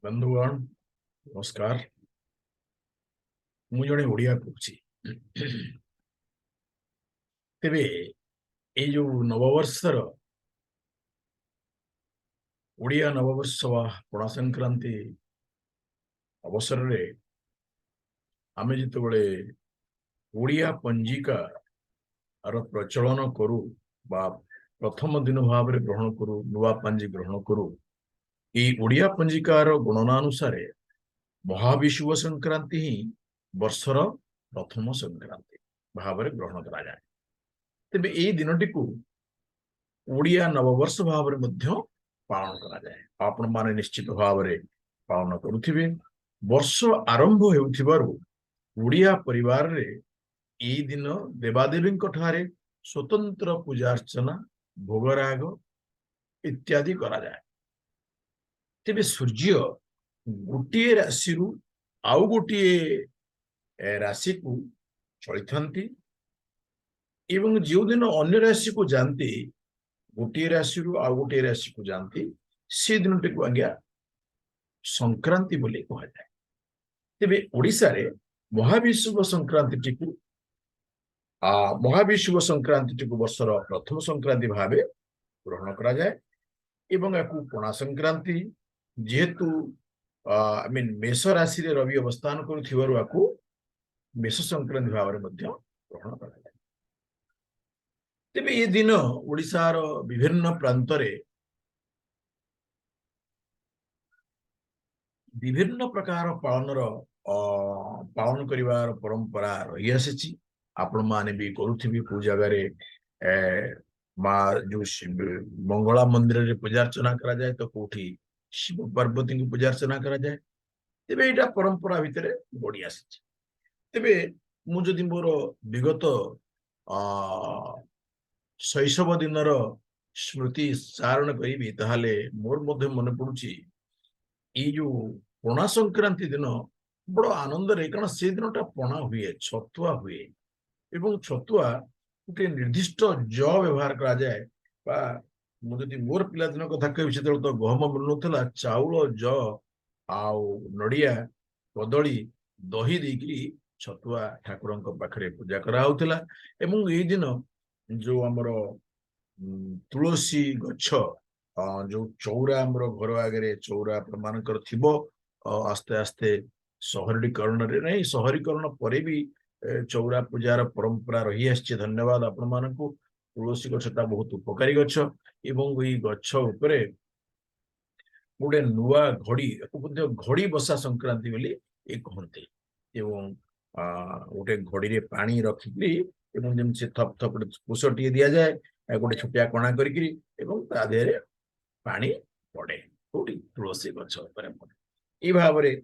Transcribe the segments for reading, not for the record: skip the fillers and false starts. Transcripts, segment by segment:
बंधुगण नमस्कार। मुझे ओडिया कहूँ तेरे ये जो नववर्षर ओडिया नववर्ष वा पणा संक्रांति अवसर रे आमे जिते ओडिया पंजिका प्रचलन करू बा प्रथम दिन भाव में ग्रहण करू नुआ पांजी ग्रहण करू ये ओडिया पंजिकार गणना अनुसार महाविषुव संक्रांति ही वर्षर प्रथम संक्रांति भाव में ग्रहण करा जाए। तेबे एई दिनटी को ओडिया नववर्ष भाव में मध्य पालन करा जाए। आपण माने निश्चित भाव में पालन करुथिबे। वर्ष आरंभ हेउथिबारु ओडिया परिवार रे एई दिन देवादेवी ठारे स्वतंत्र पूजा अर्चना भोगराग इत्यादि करा जाए। तेबे सूर्य गोटे राशि आउ गोटे राशि को चलिथांती एवं जो दिन अन्य राशि को जानती गोटे राशि आउ गोटे राशि को जानती से दिन टी को आज्ञा संक्रांति बोली कह जाए। तेबे ओडिशा रे महाविषुव संक्रांति को महाविषुव संक्रांति को वर्षर प्रथम संक्रांति भावे ग्रहण करा जाए एवं याकू पणा संक्रांति जेहेतु आई मीन मेष राशि रे रवि अवस्थान करुथिबारु याकू मेष संक्रांति भाव में ग्रहण करा जाए। तेबे ये दिन ओडिशार विभिन्न प्रांत रे विभिन्न प्रकार पालन करिवार परंपरा रही आसी। आपण माने भी करुथिबे को जगह रे माँ जो मंगला मंदिर रे पूजा अर्चना करा जाए तो कोठी शिव पार्वती की पूजा अर्चना करा जाए। तेबे एटा परंपरा भितरे बढ़ी आसी। तेबे मु जदि मोर विगत शैशव दिनर स्मृति चारण करी ताहले मोर मध्य मन पड़ुची ये जो पणा संक्रांति दिन बड़ आनंद रे कारण से दिनटा पणा हुए छतुआ हुए एवं छतुआ गोटे निर्दिष्ट ज व्यवहार करा जाए बा मुझे मोर पिला दिन कथा कहि से तो गहम मिलुनथला चाउल ज आउ नड़िया कदली दही देकरी छतुआ ठाकुर पाखरे पूजा करा होउथला। एवं एई दिन जो हमर तुलसी गछ जो चौरा आमर घर आगे चौरा मानकर थिबो आस्ते आस्ते शहरीकरण रे नहीं शहरीकरण परे भी चौरा पूजार परंपरा रही आछि। धन्यवाद आपण मानकु। तुलसी गछटा बहुत उपकारी गछ एवं ई गछ उपरे गोटे नुआ घड़ी घड़ी बसा संक्रांति बोली ये कहते एवं गोटे घड़ी रे पानी रखिकी एवं जमी से थप थप कुशटी दि जाए गोटे छोटिया कणा करी देहरे पानी पड़े कौटी तुलसी गछ पड़े ये भाव में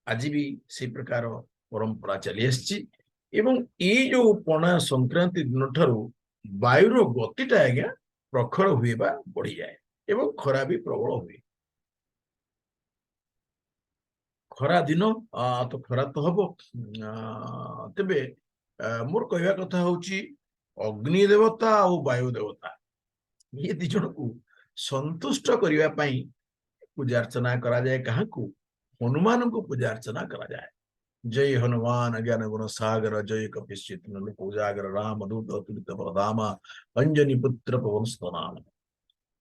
आज भी से प्रकार परंपरा चली आसी। एवं ये जो पणा संक्रांति दिन ठारू वायुर गतिटा आज्ञा प्रखर हुए बा बढ़ी जाए एवं खरा भी प्रबल हुए। खरा दिन तो खरा तो हम तेबे मोर कहवा कथा होची अग्नि देवता और वायु देवता ये दी जन को संतुष्ट करने पूजा अर्चना करा जाए। क्या हनुमान को पूजा अर्चना करा जाए। जय हनुमान ज्ञान गुण सागर जय कपिश्चित पूजागर राम दूत अतुलित बलधामा अंजनी पुत्र पवन स्तनाम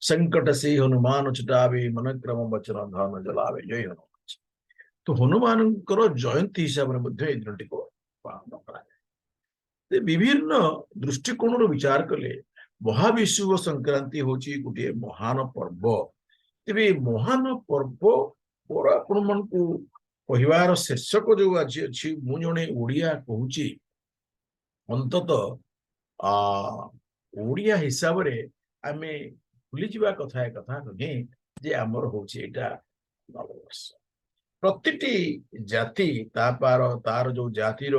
संकट से हनुमान छुटावे मन क्रम वचन धन जलावे जय हनुमान। तो हनुमान जयंती हिसाब से दिन टी को पालन कर विभिन्न दृष्टिकोण विचार कले महाविषुव संक्रांति होची गोटे महान पर्व। तेरे महान पर्व और आपण मन को कहवार शीर्षक जो आज अच्छी मु जड़े ओडिया कहूँ अंतत ओडिया हिसाब रे आमे भूली जावा कथा कथा नुहे जे आमर होची एटा नववर्ष। प्रतिटी जाति तार जो जातिर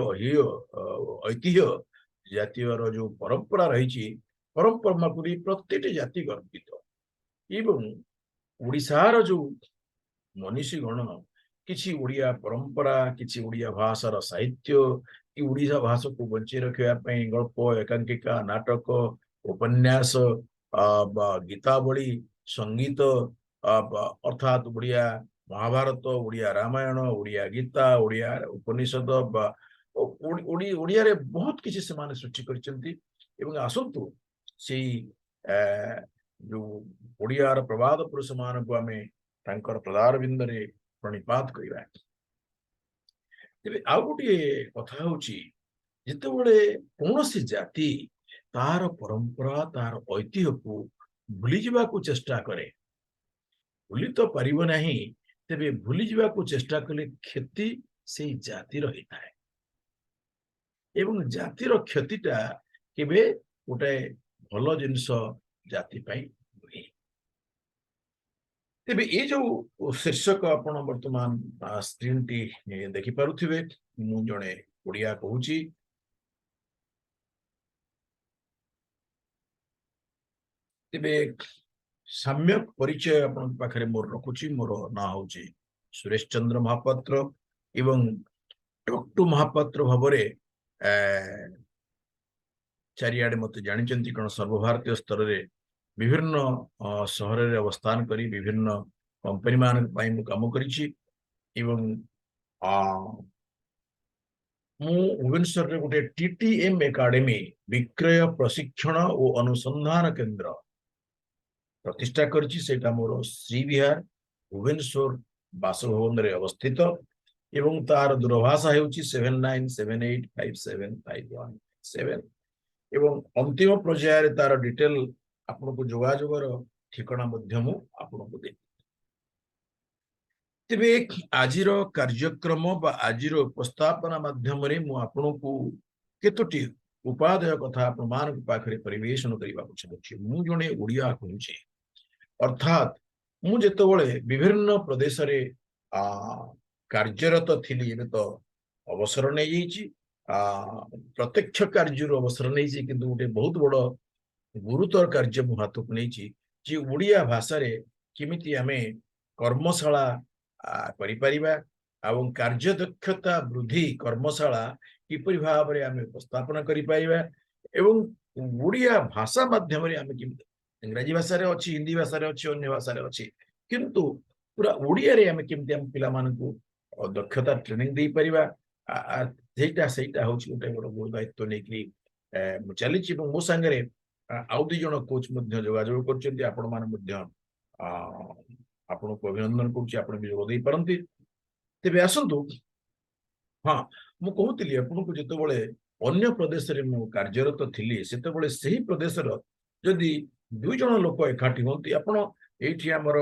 ऐतिह्य जातीय जो परंपरा रही परंपरा को प्रतिटी जाति गर्वित एवं ओडिशार जो मनीषी गण किसी ओडिया परंपरा किसी ओडिया भाषार साहित्य ओडिया भाषा को बंचे रखापी गल्प एकांकिका नाटक उपन्यास गीतावली संगीत अर्थात ओडिया महाभारत ओडिया रामायण ओडिया गीता ओडिया उपनिषद बा ओडिया बहुत किसी से सृष्टि करछंती एवं आसंतु सेई जो ओडियार प्रवाद पुरुष मान को आमे तांकर पदार बिंदरे प्रणिपात करिबा तेबे आउ गोटे कथा होची जेतेबेले कौनसी जाति तार परंपरा तार ऐतिह्य को भूली जावा को चेष्टा करे भूली तो पारिबो नाही तेबे भूली जावा को चेष्टा कले क्षति से जाति रही थाए एवं जातिर क्षतिटा केबे गोटे भल जिनस जाति पाई नुहे तेबे ये जो शीर्षक आपण वर्तमान स्क्रीन टी देखि पारुथिबे मु जणे ओडिया कहूची तेबे सम्यक परिचय आपण पाखरे मोर रखुची मोर ना होची सुरेश चंद्र महापात्र एवं टॉक्टू महापात्र भावरे चारिआडे मत जानिचंती कण सर्वभारतीय स्तर रे विभिन्न सहर रे अवस्थान करी विभिन्न कंपनी मान पाई मु काम करिछि एवं मु भुवनेश्वर रे गोटे टीटीएम एकेडमी विक्रय प्रशिक्षण और अनुसंधान केंद्र प्रतिष्ठा करिछि सेटा मोर श्री विहार भुवनेश्वर बासभवन रे अवस्थित एवं तार दूरभाषा हेउछि 7978575157 एवं अंतिम पर्यायर तार डिटेल आपनको जोगाजोगर ठिकाना मध्यम आपनको दे तेबे आजिर कार्यक्रम बा आजिर उपस्थापना माध्यम रे मु आपनको केतोटी उपादेय कथा आपण मान पाखरे परिवेशन करिबा चाहूछि मु जणे ओडिया कहूछि अर्थात मु जेतबळे विभिन्न प्रदेश रे कार्यरत थिली एबे तो अवसर नै जाइछि प्रत्यक्ष कार्य अवसर नहीं किंतु गोटे बहुत बड़ गुरुतर कार्य मु हाथ को नहीं जे ओडिया भाषा रे किमिति आमे कर्मशाला करि परिबा एवं कार्यदक्षता वृद्धि कर्मशाला किपरि भाव रे आमे उपस्थापना करि पाइबा एवं ओडिया भाषा माध्यम रे आमे किमिति इंग्रजी भाषा रे अछि हिंदी भाषा रे अछि अन्य भाषा रे अछि किंतु पूरा ओडिया रे आमे किमिति आम पिला मानकू दक्षता ट्रेनिंग दे परिबा सेटा होची गोटे बड़ दायित्व नहीं चली मो सांगे आउ दु जन कोच जोगाजोग कर आपण मैंने आपण को अभिनंदन करुँच तेरे आसतु हाँ मु कहूली आपको जिते अन्य प्रदेश रे मु कार्यरत थी से प्रदेश जदि दुई जन लोक एकाठी होती आपण ये आमर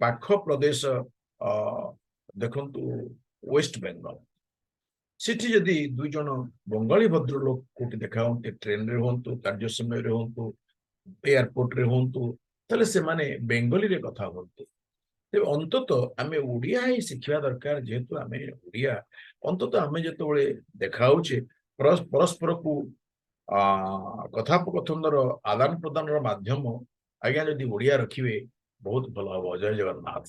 पाख प्रदेश देखंतु वेस्ट बेंगल सिटी जदि दुई जन बंगाली भद्र लोक कोटी देखा ट्रेन रे होंतु कार्य समय रे होंतु एयरपोर्ट रे होंतु तले से माने बेंगली रे कथा होंतु तेबे अंततः आमे ओडिया ही शिखिबा दरकार जेहेतु आमे ओडिया अंततः आमे जेतबेले देखा होचे परस्पर को कथापकथन आदान प्रदान माध्यम आज्ञा जदि ओडिया रखिबे बहुत भल हम जय जगन्नाथ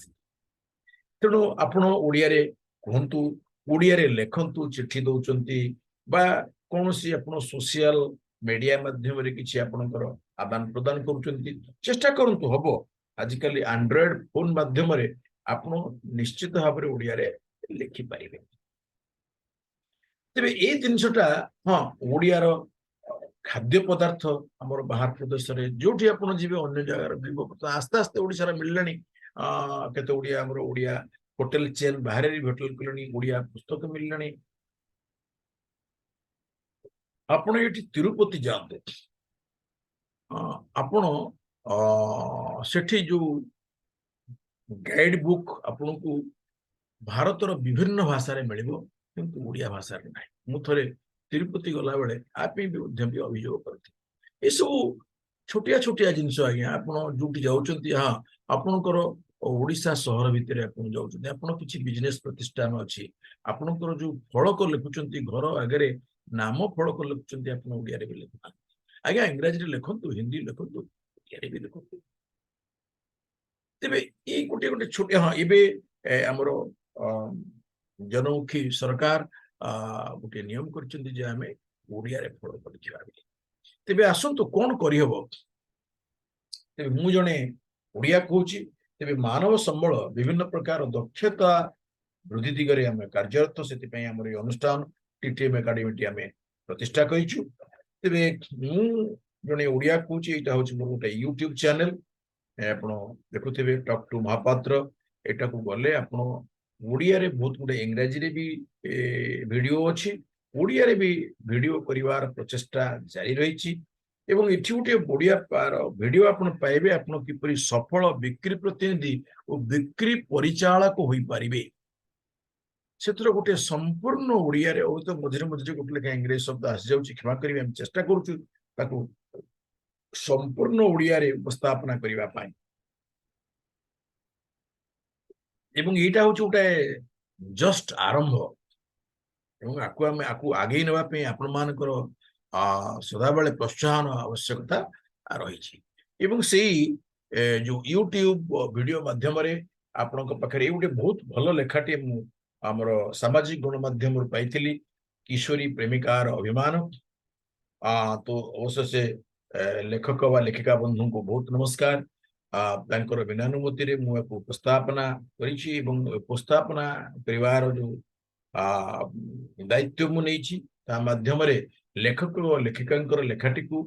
तेणु आपण ओडिया रे कहंतु ओडिया रे लेखंतु चिट्ठी दउचंती बा कोनोसी आपण सोशल मीडिया माध्यम रे किछि आपणकर आदान प्रदान करूचंती चेष्टा करंतु हबो आजिकली एंड्रॉइड फोन माध्यम रे आपण निश्चित भाव रे ओडिया रे लिखि पारिबे तेबे ए जिनसटा हां ओडिया रो खाद्य पदार्थ हमर बाहर प्रदेश रे जोठी आपण जीवे अन्य जगह रे आस्ते आस्ते ओडिसा रे मिललानी केते ओडिया हमर ओडिया होटल चेन बाहर होटल कलोनी ओडिया पुस्तक मिललानी आपण ये तिरुपति जाते आपण सेठी जो गाइड बुक आपण को भारतर विभिन्न भाषा रे मिलिबो किंतु ओडिया भाषा रे नाही मु थरे तिरुपति गला बेले आपे भी अभियोग करथि ए सब छोटिया छोटिया जिंस आज्ञा आपण जोटी जाउचंती हां आपणकर ओडिशा सहर भितर आपण जाउचंती आपण किछि बिजनेस प्रतिष्ठान अछि आपणकर जो फलक लिखुचंती घर आगे नाम फलक लिखुचंती आपण ओडिया रे लिखु आज्ञा इंग्रजी रे लिखंतु हिंदी लिखंतु ओडिया रे भी लिखंतु तेबे ए गोटे गोटे छोटे हां एबे हमर जनमुखी सरकार गोटे नियम करचंती जे हमें ओडिया रे फलक लिखिबा तेबे आसंतु कोन करि हबो तेबे मु जने ओडिया कहूची ତେବେ ମାନବ ସମ୍ବଳ ବିଭିନ୍ନ ପ୍ରକାର ଦକ୍ଷତା ବୃଦ୍ଧି ଦିଗରେ ଆମେ କାର୍ଯ୍ୟରତ, ସେଥିପାଇଁ ଆମର ଏଇ ଅନୁଷ୍ଠାନ ଟିଟିଏମ୍ ଏକାଡେମୀଟି ଆମେ ପ୍ରତିଷ୍ଠା କରିଛୁ। ତେବେ ମୁଁ ଜଣେ ଓଡ଼ିଆ କହୁଛି, ଏଇଟା ହଉଛି ମୋର ଗୋଟେ ୟୁଟ୍ୟୁବ ଚ୍ୟାନେଲ, ଆପଣ ଦେଖୁଥିବେ ଟକ୍ ଟୁ ମହାପାତ୍ର। ଏଟାକୁ ଗଲେ ଆପଣ ଓଡ଼ିଆରେ ବହୁତ ଗୁଡ଼େ ଇଂରାଜୀରେ ବି ଭିଡ଼ିଓ ଅଛି, ଓଡ଼ିଆରେ ବି ଭିଡ଼ିଓ କରିବାର ପ୍ରଚେଷ୍ଟା ଜାରି ରହିଛି। ଏବଂ ଏଠି ଗୋଟେ ବଢ଼ିଆ ଭିଡ଼ିଓ ଆପଣ ପାଇବେ, ଆପଣ କିପରି ସଫଳ ବିକ୍ରି ପ୍ରତିନିଧି ଓ ବିକ୍ରି ପରିଚାଳକ ହୋଇପାରିବେ। ସେଥିରେ ଗୋଟେ ସମ୍ପୂର୍ଣ୍ଣ ଓଡ଼ିଆରେ, ତ ମଝିରେ ମଝିରେ ଗୋଟେ ଲେଖା ଇଂରେଜୀ ଶବ୍ଦ ଆସିଯାଉଛି, କ୍ଷମା କରିବେ, ଆମେ ଚେଷ୍ଟା କରୁଛୁ ତାକୁ ସମ୍ପୂର୍ଣ୍ଣ ଓଡ଼ିଆରେ ଉପସ୍ଥାପନା କରିବା ପାଇଁ। ଏବଂ ଏଇଟା ହଉଛି ଗୋଟେ ଜଷ୍ଟ ଆରମ୍ଭ, ଏବଂ ଆକୁ ଆଗେଇ ନେବା ପାଇଁ ଆପଣମାନଙ୍କର ସଦାବେଳେ ପ୍ରୋତ୍ସାହନ ଆବଶ୍ୟକତା ରହିଛି। ଏବଂ ସେଇ ଯୋଉ ୟୁଟ୍ୟୁବ ଭିଡ଼ିଓ ମାଧ୍ୟମରେ ଆପଣଙ୍କ ପାଖରେ ଏଇ ଗୋଟେ ବହୁତ ଭଲ ଲେଖାଟିଏ ମୁଁ ଆମର ସାମାଜିକ ଗଣମାଧ୍ୟମରୁ ପାଇଥିଲି, କିଶୋରୀ ପ୍ରେମିକାର ଅଭିମାନ। ତ ଅବଶ୍ୟ ସେ ଲେଖକ ବା ଲେଖିକା ବନ୍ଧୁଙ୍କୁ ବହୁତ ନମସ୍କାର। ତାଙ୍କର ବିନାନୁମତିରେ ମୁଁ ୟାକୁ ଉପସ୍ଥାପନା କରିଛି, ଏବଂ ଉପସ୍ଥାପନା କରିବାର ଯୋଉ ଦାୟିତ୍ୱ ମୁଁ ନେଇଛି, ତା ମାଧ୍ୟମରେ ଲେଖକ ଓ ଲେଖିକାଙ୍କର ଲେଖାଟିକୁ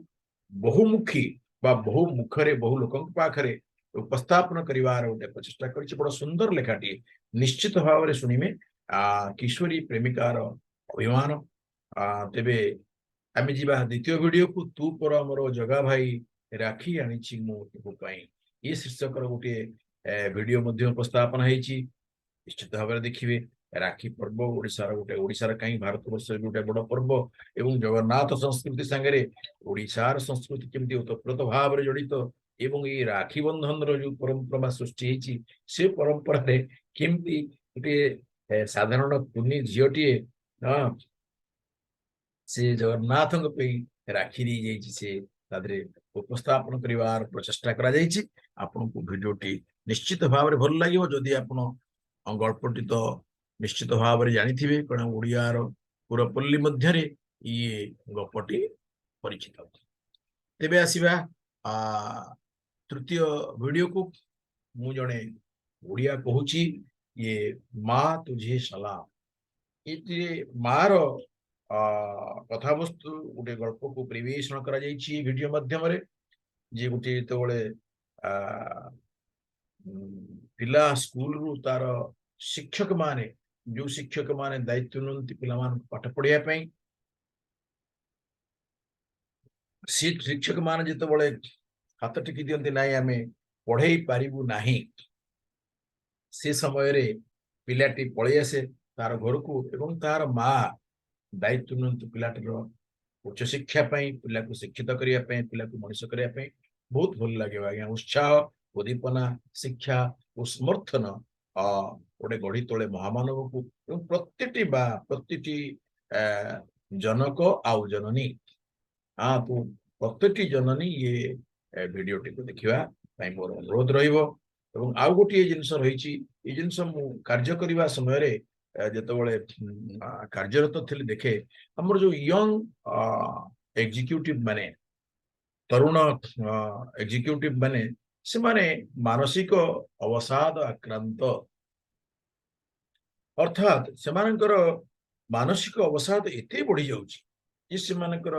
ବହୁମୁଖୀ ବା ବହୁ ମୁଖରେ ବହୁ ଲୋକଙ୍କ ପାଖରେ ଉପସ୍ଥାପନ କରିବାର ଗୋଟେ ପ୍ରଚେଷ୍ଟା କରିଛି। ବଡ଼ ସୁନ୍ଦର ଲେଖାଟିଏ, ନିଶ୍ଚିତ ଭାବରେ ଶୁଣିବେ, କିଶୋରୀ ପ୍ରେମିକାର ଅଭିମାନ। ତେବେ ଆମେ ଯିବା ଦ୍ୱିତୀୟ ଭିଡ଼ିଓକୁ, ତୁ ପର ମୋର ଜଗା ଭାଇ ରାକ୍ଷୀ ଆଣିଛି ମୁଁ ତୋ ପାଇଁ। ଏ ଶୀର୍ଷକର ଗୋଟିଏ ଭିଡ଼ିଓ ମଧ୍ୟ ଉପସ୍ଥାପନ ହେଇଛି, ନିଶ୍ଚିତ ଭାବରେ ଦେଖିବେ। ରାକ୍ଷୀ ପର୍ବ ଓଡ଼ିଶାର କାହିଁ ଭାରତବର୍ଷରେ ଗୋଟେ ବଡ଼ ପର୍ବ, ଏବଂ ଜଗନ୍ନାଥ ସଂସ୍କୃତି ସାଙ୍ଗରେ ଓଡ଼ିଶାର ସଂସ୍କୃତି କେମିତି ଓତପ୍ରୋତ ଭାବରେ ଜଡ଼ିତ, ଏବଂ ଏଇ ରାକ୍ଷୀ ବନ୍ଧନର ଯୋଉ ପରମ୍ପରା ସୃଷ୍ଟି ହେଇଛି, ସେ ପରମ୍ପରାରେ କେମିତି ଗୋଟିଏ ସାଧାରଣ କୁନି ଝିଅଟିଏ ସେ ଜଗନ୍ନାଥଙ୍କ ପାଇଁ ରାକ୍ଷୀ ଦେଇଯାଇଛି, ସେ ତା ଦେହରେ ଉପସ୍ଥାପନ କରିବାର ପ୍ରଚେଷ୍ଟା କରାଯାଇଛି। ଆପଣଙ୍କୁ ଭିଡ଼ିଓଟି ନିଶ୍ଚିତ ଭାବରେ ଭଲ ଲାଗିବ। ଯଦି ଆପଣ ଗଳ୍ପଟି ତ ନିଶ୍ଚିତ ଭାବରେ ଜାଣିଥିବେ, କାରଣ ଓଡ଼ିଆର ପୁରପଲ୍ଲୀ ମଧ୍ୟରେ ଇଏ ଗପଟି ପରିଚିତ। ତେବେ ଆସିବା ତୃତୀୟ ଭିଡ଼ିଓକୁ। ମୁଁ ଜଣେ ଓଡ଼ିଆ କହୁଛି, ଇଏ ମା ତୁଝେ ସଲାମ। ଏଥିରେ ମାର କଥାବସ୍ତୁ ଗୋଟେ ଗଳ୍ପକୁ ପରିବେଷଣ କରାଯାଇଛି ଭିଡ଼ିଓ ମାଧ୍ୟମରେ, ଯେ ଗୋଟେ ଯେତେବେଳେ ପିଲା ସ୍କୁଲରୁ ତାର ଶିକ୍ଷକ ମାନେ ଦାୟିତ୍ୱ ନିଅନ୍ତି ପିଲାମାନଙ୍କୁ ପାଠ ପଢ଼ିବା ପାଇଁ, ସେ ଶିକ୍ଷକ ମାନେ ଯେତେବେଳେ ହାତ ଟେକି ଦିଅନ୍ତି, ନାଇଁ ଆମେ ପଢ଼େଇ ପାରିବୁ ନାହିଁ, ସେ ସମୟରେ ପିଲାଟି ପଳେଇ ଆସେ ତାର ଘରକୁ, ଏବଂ ତାର ମା ଦାୟିତ୍ୱ ନିଅନ୍ତି ପିଲାଟିର ଉଚ୍ଚ ଶିକ୍ଷା ପାଇଁ, ପିଲାକୁ ଶିକ୍ଷିତ କରିବା ପାଇଁ, ପିଲାକୁ ମଣିଷ କରିବା ପାଇଁ। ବହୁତ ଭଲ ଲାଗିବ ଆଜ୍ଞା, ଉତ୍ସାହ, ଉଦ୍ଦୀପନା, ଶିକ୍ଷା ଓ ସମର୍ଥନ ଗୋଟେ ଗଢ଼ି ତୋଳେ ମହାମାନବକୁ। ଏବଂ ପ୍ରତିଟି ଜନକ ଆଉ ଜନନୀ, ପ୍ରତ୍ୟେକଟି ଜନନୀ ଇଏ ଭିଡ଼ିଓଟିକୁ ଦେଖିବା ପାଇଁ ମୋର ଅନୁରୋଧ ରହିବ। ଏବଂ ଆଉ ଗୋଟିଏ ଜିନିଷ ରହିଛି, ଏଇ ଜିନିଷ ମୁଁ କାର୍ଯ୍ୟ କରିବା ସମୟରେ ଯେତେବେଳେ କାର୍ଯ୍ୟରତ ଥିଲି, ଦେଖେ ଆମର ଯୋଉ ୟଙ୍ଗ ଏକ୍ଜିକ୍ୟୁଟିଭ ମାନେ, ତରୁଣ ଏକ୍ଜିକ୍ୟୁଟିଭ ମାନେ, ସେମାନେ ମାନସିକ ଅବସାଦ ଆକ୍ରାନ୍ତ, ଅର୍ଥାତ୍ ସେମାନଙ୍କର ମାନସିକ ଅବସାଦ ଏତେ ବଢି ଯାଉଛି ଯେ ସେମାନଙ୍କର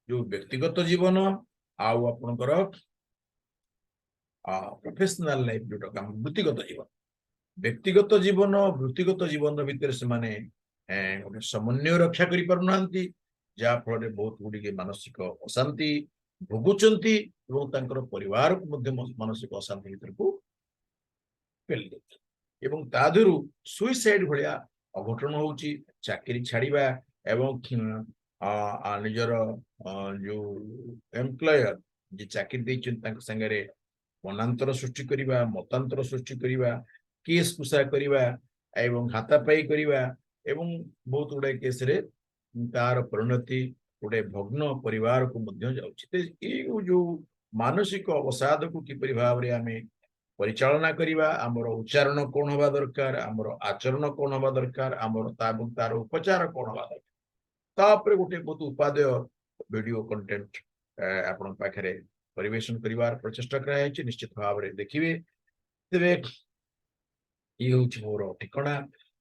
ଯୋଉ ବ୍ୟକ୍ତିଗତ ଜୀବନ ଆଉ ଆପଣଙ୍କର ପ୍ରଫେସନାଲ ଲାଇଫ, ଯୋଉଟା ବ୍ୟକ୍ତିଗତ ଜୀବନ ଭିତରେ ସେମାନେ ଗୋଟେ ସମନ୍ୱୟ ରକ୍ଷା କରିପାରୁନାହାନ୍ତି, ଯାହା ଫଳରେ ବହୁତ ଗୁଡ଼ିଏ ମାନସିକ ଅଶାନ୍ତି ଭୋଗୁଛନ୍ତି, ଏବଂ ତାଙ୍କର ପରିବାରକୁ ମଧ୍ୟ ମାନସିକ ଅଶାନ୍ତି ଭିତରକୁ ପେଲି ଦେଉଛି। ଏବଂ ତା ଦେହରୁ ସୁଇସାଇଡ ଭଳିଆ ଅଘଟଣ ହଉଛି, ଚାକିରି ଛାଡ଼ିବା, ଏବଂ ନିଜର ଯୋଉ ଏମ୍ପ୍ଲୟର ଯେ ଚାକିରି ଦେଇଛନ୍ତି ତାଙ୍କ ସାଙ୍ଗରେ ମନାନ୍ତର ସୃଷ୍ଟି କରିବା, ମତାନ୍ତର ସୃଷ୍ଟି କରିବା, କେସ୍ କୁସା କରିବା, ଏବଂ ହାତାପାଇ କରିବା, ଏବଂ ବହୁତ ଗୁଡ଼ାଏ କେସରେ ତାର ପରିଣତି ଗୋଟେ ଭଗ୍ନ ପରିବାରକୁ ମଧ୍ୟ ଯାଉଛି। ଏଇ ଯୋଉ ମାନସିକ ଅବସାଦକୁ କିପରି ଭାବରେ ଆମେ ପରିଚାଳନା କରିବା, ଆମର ଉଚ୍ଚାରଣ କଣ ହେବା ଦରକାର, ଆମର ଆଚରଣ କଣ ହେବା ଦରକାର, ତାର ଉପଚାର କଣ ହେବା ଦରକାର, ତା ଉପରେ ଗୋଟେ ବହୁତ ଉପାଦେୟ ଭିଡ଼ିଓ କଣ୍ଟେଣ୍ଟ ଆପଣଙ୍କ ପାଖରେ ପରିବେଷଣ କରିବାର ପ୍ରଚେଷ୍ଟା କରାଯାଇଛି, ନିଶ୍ଚିତ ଭାବରେ ଦେଖିବେ। ତେବେ ये हूँ मोर ठिकना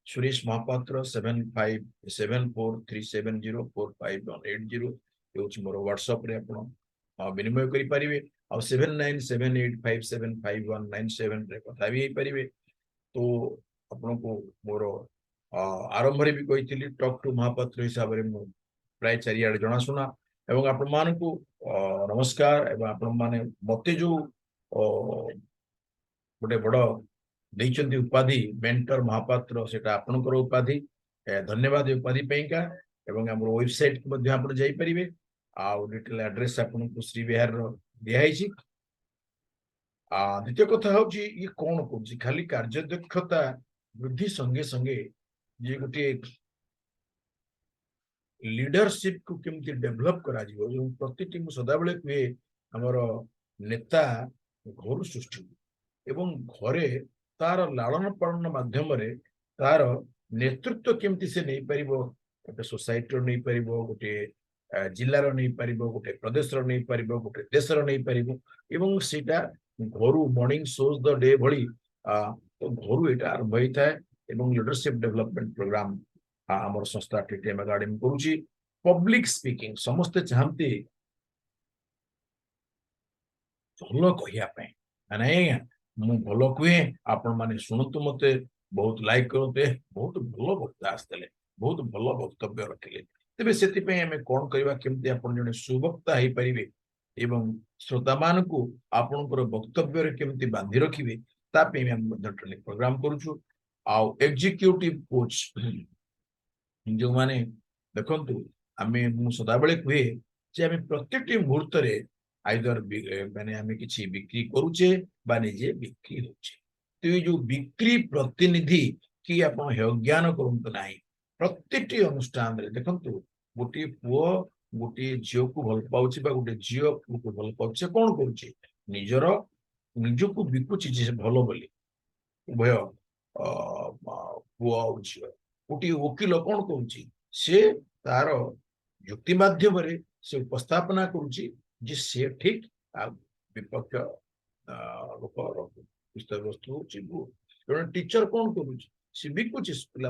सुरेश महापात्र 757437045180 ये हूँ मोर व्हाट्सएप रे आपण विनिमय करि परिबे आ 7978575197 रे कथा भी पारिबे तो आपण को मोर आरंभ रे भी कहितली टॉक टू महापात्र हिसाब रे मु प्राय चारियाडे जनाशुना एवं आपण मानकु नमस्कार एवं आपण माने मते जो गोटे बड़ ଦେଇଛନ୍ତି ଉପାଧି ମେଣ୍ଟର ମହାପାତ୍ର ସେଟା ଆପଣଙ୍କର ଉପାଧି ଧନ୍ୟବାଦ ଉପାଧି ପାଇଁକା ଏବଂ ଆମର ୱେବସାଇଟ ମଧ୍ୟ ଆପଣ ଯାଇପାରିବେ ଆଉ ଡିଟେଲ ଆଡ୍ରେସ ଆପଣଙ୍କୁ ଶ୍ରୀ ବିହାରର ଦିଆହେଇଛି। ଦ୍ୱିତୀୟ କଥା ହଉଛି ଇଏ କଣ କରୁଛି ଖାଲି କାର୍ଯ୍ୟଦକ୍ଷତା ବୃଦ୍ଧି ସଙ୍ଗେ ସଙ୍ଗେ ଯେ ଗୋଟିଏ ଲିଡରସିପ କୁ କେମିତି ଡେଭଲପ କରାଯିବ ଏବଂ ପ୍ରତିଟି ମୁଁ ସଦାବେଳେ କୁହେ ଆମର ନେତା ଘରୁ ସୃଷ୍ଟି ଏବଂ ଘରେ तार लालन पालन माध्यम तार नेतृत्व केमती से नहीं पारिबो गोटे सोसाइटी रो नहीं पारिबो गोटे जिल्लार नहीं पारिबो गोटे प्रदेश रो नहीं पारिबो गोटे देश रो नहीं पारिबो एवं सेटा घरु मॉर्निंग सोज द डे भली तो घरु एटा आरंभ होता है एवं लीडरशिप डेवलपमेंट प्रोग्राम हमर संस्था टीटीएम एकेडमी करूची पब्लिक स्पीकिंग समस्त चाहते भलो कहिया पे माने मु भलो कुहे आपण माने सुनतु मते बहुत लाइक करते बहुत भलो वक्ता आस्तले बहुत भलो वक्तव्य रखिले तेबे सेति पे हमें कोन करबा केमती आपण जने सुवक्ता हे परिबे एवं श्रोता मान को आपनकर वक्तव्य रे केमती बांधी रखिबे ता पे हम ट्रेनिंग प्रोग्राम करूछु आ एग्जीक्यूटिव कोच जो माने देखंतु आमे मु सदा बेले कुहे जे आमे प्रत्येकटी मुहूर्त रे आइदर माने आमे किछि बिक्री करूचे बा निजे बिक्री होचे तो ये जो बिक्री प्रतिनिधि कि आपण ज्ञान करंतु नाही प्रत्येकटी अनुष्ठान रे देखंतु गोटे पुओ गोटे झियो को भल पाउची बा गोटे झियो को भल पाउची कोन करूची निजर निजको बिकुची जे भलो बोली उभय पुओ झियो गोटे वकील कोन करूची से तार युक्ति माध्यम रे से उपस्थापना करूची जे से ठीक विपक्ष लोक विषय वस्तु जन टीचर कौन करुच्ची सी बिकुची पिला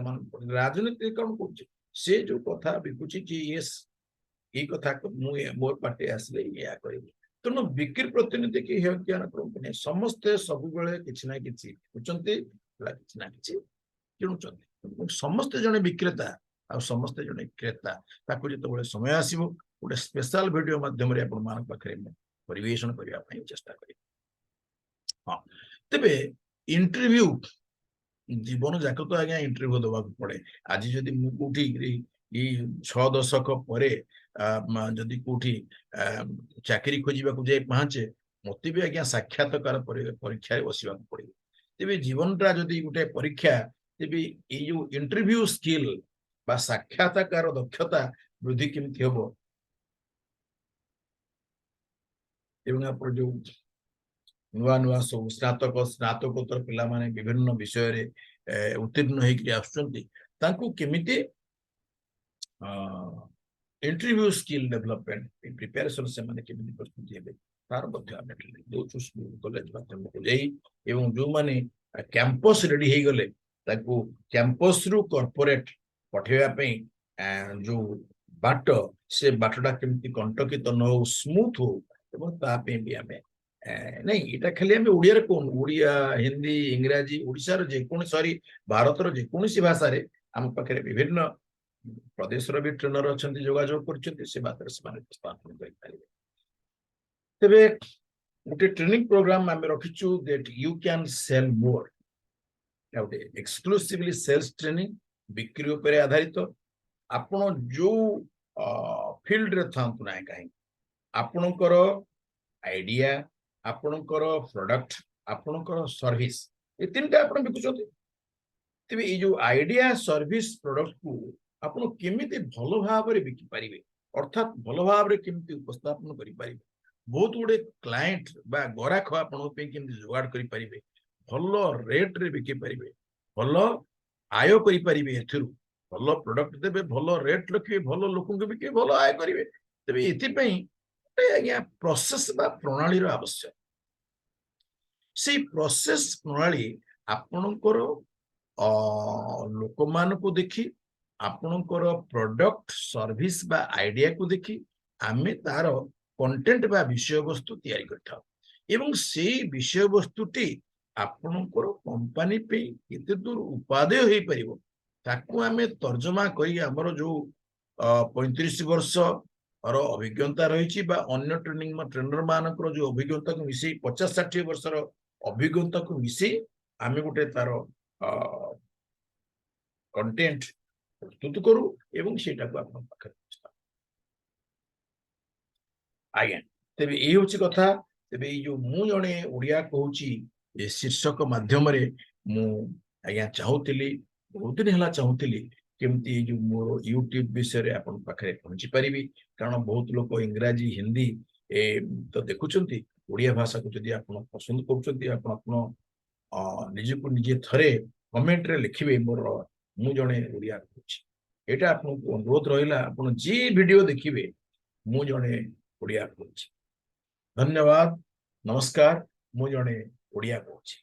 राजनीति कौन करुच्ची से जो कथा बिकुची कि यस ये कथा मोर पार्टी आसले या करिबे तेणु बिक्री प्रतिनिधि कि ज्ञान करते समस्ते सब बेले किछि ना किछि बुझंती किछि ना किछि किणुचंती समस्ते जने विक्रेता आ समस्ते जने क्रेता ताको जेतबेले समय आसीबो गोटे स्पेशल वीडियो माध्यम रे आपण मान पाखरे परिवेशन करिया पई चेष्टा करी हां तेबे इंटरव्यू जीवन जाक तो आज्ञा इंटरव्यू दवा पड़े आज जदि मु कोठी ई 6 दशक परे जदि कोठी चाकरी खोजिबा को जाय पहुंचे मते भी आज्ञा साक्षात्कार परीक्षा रे बसिबा पड़े तेबे जीवनटा जदि गोटे परीक्षा तेबे ई जो इंटरव्यू स्किल बा साक्षात्कार दक्षता वृद्धि केमती हबो एवं आप जो नुआ नुआ सब स्नातकोत्तर पिला माने विभिन्न विषय रे उत्तीर्ण होइकि आसुचंती तांकु केमिति इंटरव्यू स्किल डेवलपमेंट प्रिपरेशन से माने केमिति प्रस्तुति हेबे तार मध्य आमे दो स्कूल कॉलेज माध्यम को जाई एवं जो माने कैंपस रेडी हे गले तांकु कैंपस रु कॉर्पोरेट पठेवा पई जो बाट से बाटडा केमिति कंटकित न हो स्मूथ हो एवं ता पे भी आमे नहीं इटा खाली हमें उड़िया रे कोन उड़िया हिंदी इंग्रजी ओडिसा रो जे कोन सॉरी भारत रो जे कोनसी भाषा रे हम पाखरे विभिन्न प्रदेश रो भी ट्रेनर अछंती जोगाजोग करछंती से बात रे समान स्थापन करि पारिबे तबे उटे ट्रेनिंग प्रोग्राम हम रखिछु that you can sell more याउटे एक्सक्लूसिवली सेल्स ट्रेनिंग बिक्री ऊपर आधारित आपण जो फील्ड रे थांतु नाही काहे आपणकर आइडिया आपणकर प्रोडक्ट आपणकर सर्विस ये तीनटा आपण बिकुछथि तबे ये जो आइडिया सर्विस प्रोडक्ट को आपण केमिति भलो भाव रे बिकि परिबे अर्थात भलो भाव रे केमिति उपस्थापन करि परिबे बहुत गुडे क्लाइंट बा गराख आपण पे केमिति जुगाड़ करि परिबे भलो रेट रे बिकि परिबे भलो आय करि परिबे एथुरु भलो प्रोडक्ट देबे भलो रेट रखिबे भलो लोकन के बिकि भलो आय करिवे तबे एथि पई आज्ञा प्रोसेस बा प्रणाली रो आवश्यक से प्रोसेस प्रणाली आपणकर लोक मान को देखी आपणकर प्रोडक्ट सर्विस बा आइडिया को देखी आमे तार कंटेंट बा विषय वस्तु तैयारी करथाउ एवं से विषय वस्तुटी आपणकर कंपनी पे केते दूर उपादेय होई परिबो ताकू आमे तर्जमा करी हमर जो 35 वर्ष और अभिज्ञता रही अन्य ट्रेनर मानकर जो अभिज्ञता को मिसई 50-60 वर्षर अभिज्ञता को मिसई आमे गोटे तार कंटेंट प्रस्तुत करू एवं सेटा को आपन पाखरे आज्ञा तेबे ए होची कथा तेबे ए जो मु जणे ओडिया कहूची ए शीर्षक माध्यम रे मु आज्ञा चाहूतिली बहुत दिन हला चाहूतिली केमती जो मोर यूट्यूब विषय रे आपन पाखरे पहुंची परिबी कारण बहुत लोग इंग्राजी हिंदी ए तो देखुचंती ओडिया भाषा को जदि आपन पसंद करूचंती आपन आपन निजे को निजे थरे कमेंट रे लिखिबे मोर मु जणे ओडिया कहूची एटा आपन को अनुरोध रहिला आपन जी वीडियो देखिबे मु जणे ओडिया कहूची धन्यवाद नमस्कार मु जणे ओडिया कहूची।